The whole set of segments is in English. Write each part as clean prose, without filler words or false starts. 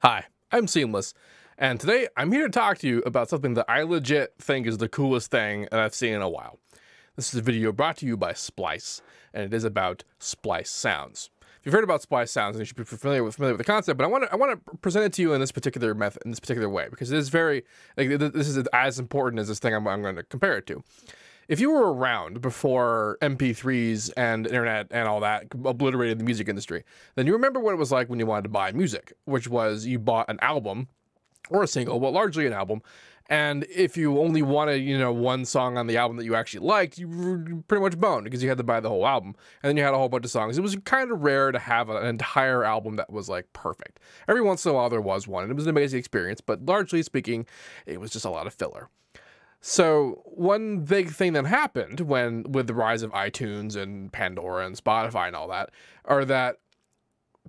Hi, I'm Seamless, and today I'm here to talk to you about something that I legit think is the coolest thing that I've seen in a while. This is a video brought to you by Splice, and it is about splice sounds. If you've heard about splice sounds, then you should be familiar with the concept. But I want to present it to you in this particular method, in this particular way, because it is very this is as important as this thing I'm going to compare it to. If you were around before MP3s and internet and all that obliterated the music industry, then you remember what it was like when you wanted to buy music, which was you bought an album or a single, but largely an album. And if you only wanted, one song on the album that you actually liked, you were pretty much boned because you had to buy the whole album. And then you had a whole bunch of songs. It was kind of rare to have an entire album that was like perfect. Every once in a while there was one, and it was an amazing experience, but largely speaking, it was just a lot of filler. So one big thing that happened with the rise of iTunes and Pandora and Spotify and all that are that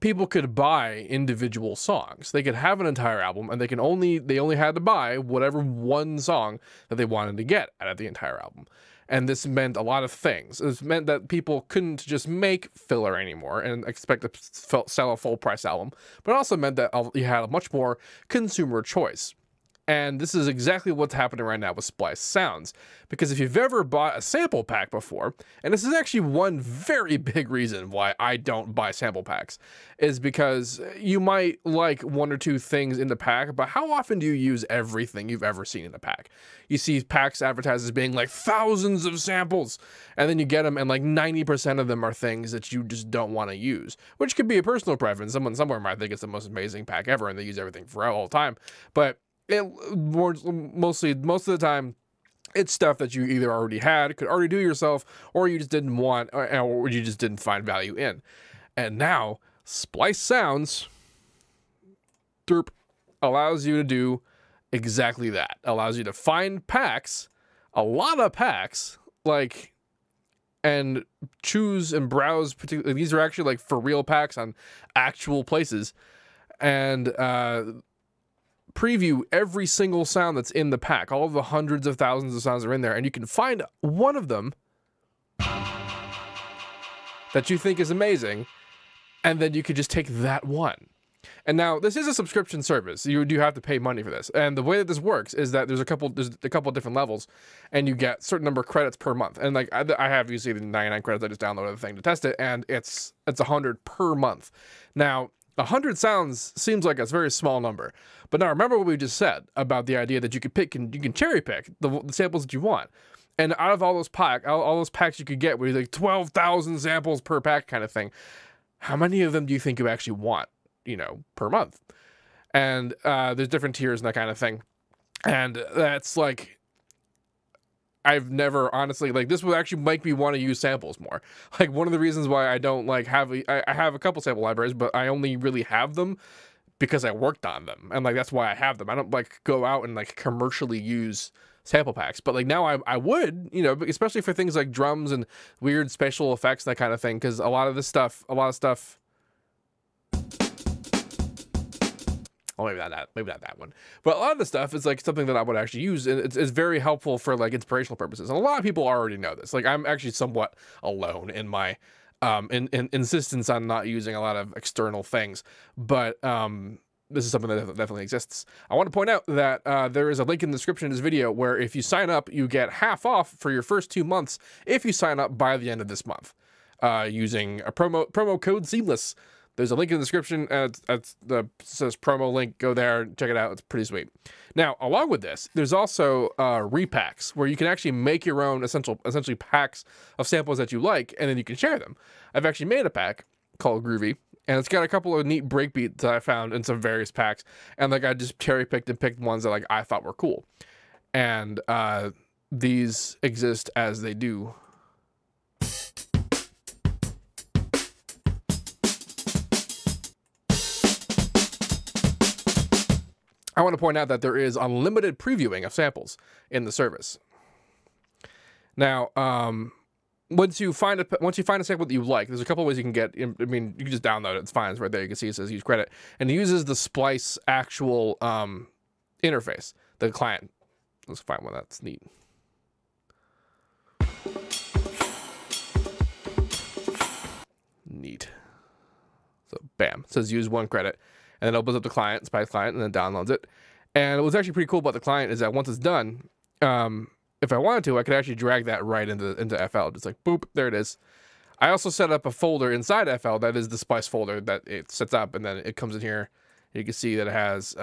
people could buy individual songs. They could have an entire album, and they only had to buy whatever one song that they wanted to get out of the entire album. And this meant a lot of things. This meant that people couldn't just make filler anymore and expect to sell a full price album, but it also meant that you had a much more consumer choice. And this is exactly what's happening right now with Splice Sounds. Because if you've ever bought a sample pack before, and this is actually one very big reason why I don't buy sample packs, is because you might like one or two things in the pack, but how often do you use everything you've ever seen in a pack? You see packs advertised as being like thousands of samples, and then you get them and like 90% of them are things that you just don't want to use, which could be a personal preference. Someone somewhere might think it's the most amazing pack ever and they use everything for all the time. But most of the time, it's stuff that you either already had, could already do yourself, or you just didn't want, or you just didn't find value in. And now, Splice Sounds, derp, allows you to do exactly that. Allows you to find packs, a lot of packs, and choose and browse. These are actually like for real packs on actual places, and preview every single sound that's in the pack. All of the hundreds of thousands of sounds are in there, and you can find one of them that you think is amazing, and then you could just take that one. And now this is a subscription service. You do have to pay money for this. And the way that this works is that there's a couple different levels, and you get a certain number of credits per month. And like I have usually the 99 credits. I just downloaded the thing to test it, and it's 100 per month. Now 100 sounds seems like a very small number, but now remember what we just said about the idea that you can cherry pick the samples that you want, and out of all those packs you could get with like 12,000 samples per pack kind of thing. How many of them do you think you actually want, per month? And there's different tiers and that kind of thing, and that's like, I've never honestly, like, this would actually make me want to use samples more. Like, one of the reasons why I don't like I have a couple sample libraries, but I only really have them because I worked on them, and like that's why I have them. I don't like go out and like commercially use sample packs, but like now I would, especially for things like drums and weird spatial effects, that kind of thing, because a lot of stuff. Well, maybe not that one. But a lot of the stuff is like something that I would actually use, and it's very helpful for like inspirational purposes. And a lot of people already know this. Like, I'm actually somewhat alone in my insistence on not using a lot of external things. But this is something that definitely exists. I want to point out that there is a link in the description of this video where if you sign up, you get half off for your first 2 months if you sign up by the end of this month using a promo code SEAMLESS. There's a link in the description. It says promo link. Go there, check it out. It's pretty sweet. Now, along with this, there's also repacks where you can actually make your own essentially packs of samples that you like, and then you can share them. I've actually made a pack called Groovy, and it's got a couple of neat breakbeats that I found in some various packs, and like I just cherry picked and picked ones that like I thought were cool, and these exist as they do. I want to point out that there is unlimited previewing of samples in the service. Now, once you find a sample that you like, there's a couple of ways you can get. I mean, you can just download it. It's fine. It's right there. You can see it says use credit, and it uses the Splice actual interface, the client. Let's find one that's neat. Neat. So bam, it says use 1 credit. and then it opens up the client, Splice client, and then downloads it. And what's actually pretty cool about the client is that once it's done, if I wanted to, I could actually drag that right into FL. Just like, boop, there it is. I also set up a folder inside FL that is the Splice folder that it sets up, and then it comes in here. You can see that it has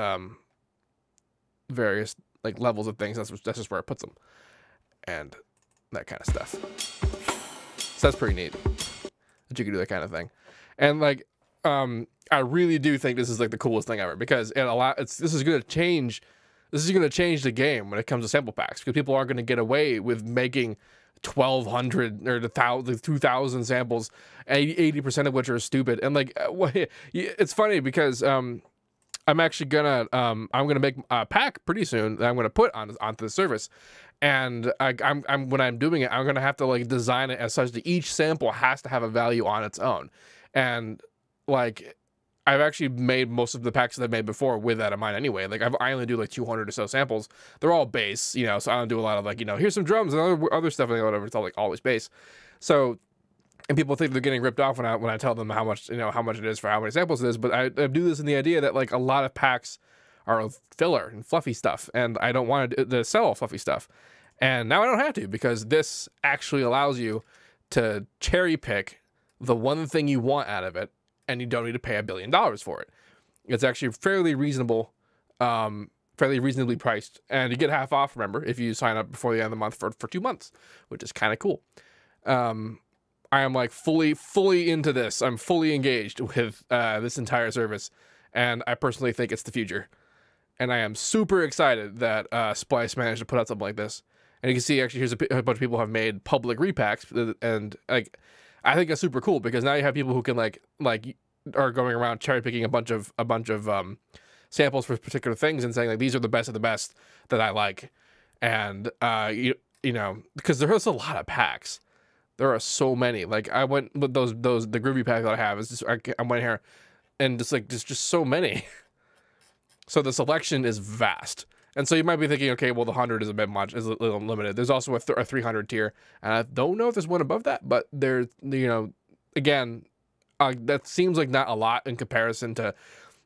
various like levels of things. That's just where it puts them, and that kind of stuff. So that's pretty neat that you can do that kind of thing. And like, I really do think this is like the coolest thing ever, because this is going to change the game when it comes to sample packs, because people aren't going to get away with making 1,200 or 2,000 samples, 80% of which are stupid. And like, it's funny because I'm actually gonna make a pack pretty soon that I'm gonna put onto the service, and when I'm doing it, I'm gonna have to like design it as such that each sample has to have a value on its own. And like, I've actually made most of the packs that I've made before with that in mind anyway. Like I only do like 200 or so samples. They're all bass, you know, so I don't do a lot of like, you know, here's some drums and other stuff and whatever. It's all like always bass. So, and people think they're getting ripped off when I tell them how much it is for how many samples it is. But I do this in the idea that like a lot of packs are filler and fluffy stuff, and I don't want to sell fluffy stuff. And now I don't have to, because this actually allows you to cherry pick the one thing you want out of it, and you don't need to pay $1 billion for it. It's actually fairly reasonable, fairly reasonably priced, and you get half off, remember, if you sign up before the end of the month for 2 months, which is kind of cool. I am like fully into this. I'm fully engaged with this entire service, and I personally think it's the future. And I am super excited that Splice managed to put out something like this. And you can see actually here's a bunch of people have made public repacks, and like, I think that's super cool, because now you have people who can like are going around cherry picking a bunch of samples for particular things and saying like, these are the best of the best that I like. And you know, because there's a lot of packs. There are so many. Like I went with the groovy pack that I have is just I went here, and just so many. So the selection is vast. And so you might be thinking, okay, well, the 100 is a bit much, is a little limited. There's also a 300 tier, and I don't know if there's one above that, but there's, you know, again, that seems like not a lot in comparison to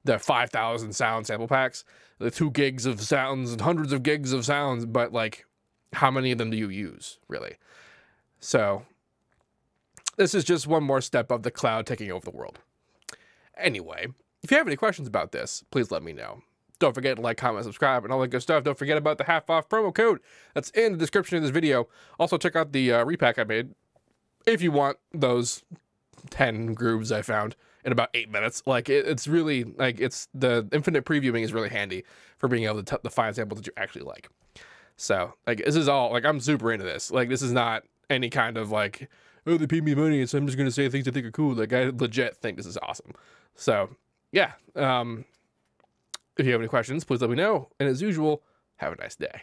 the 5,000 sound sample packs, the 2 gigs of sounds and hundreds of gigs of sounds, but like, how many of them do you use, really? So this is just one more step of the cloud taking over the world. Anyway, if you have any questions about this, please let me know. Don't forget to like, comment, subscribe, and all that good stuff. Don't forget about the half-off promo code that's in the description of this video. Also, check out the repack I made if you want those 10 grooves I found in about 8 minutes. Like, it's really, like, the infinite previewing is really handy for being able to find samples that you actually like. So, like, this is all, like, I'm super into this. Like, this is not any kind of, like, oh, they paid me money, so I'm just going to say things I think are cool. Like, I legit think this is awesome. So, yeah. If you have any questions, please let me know. And as usual, have a nice day.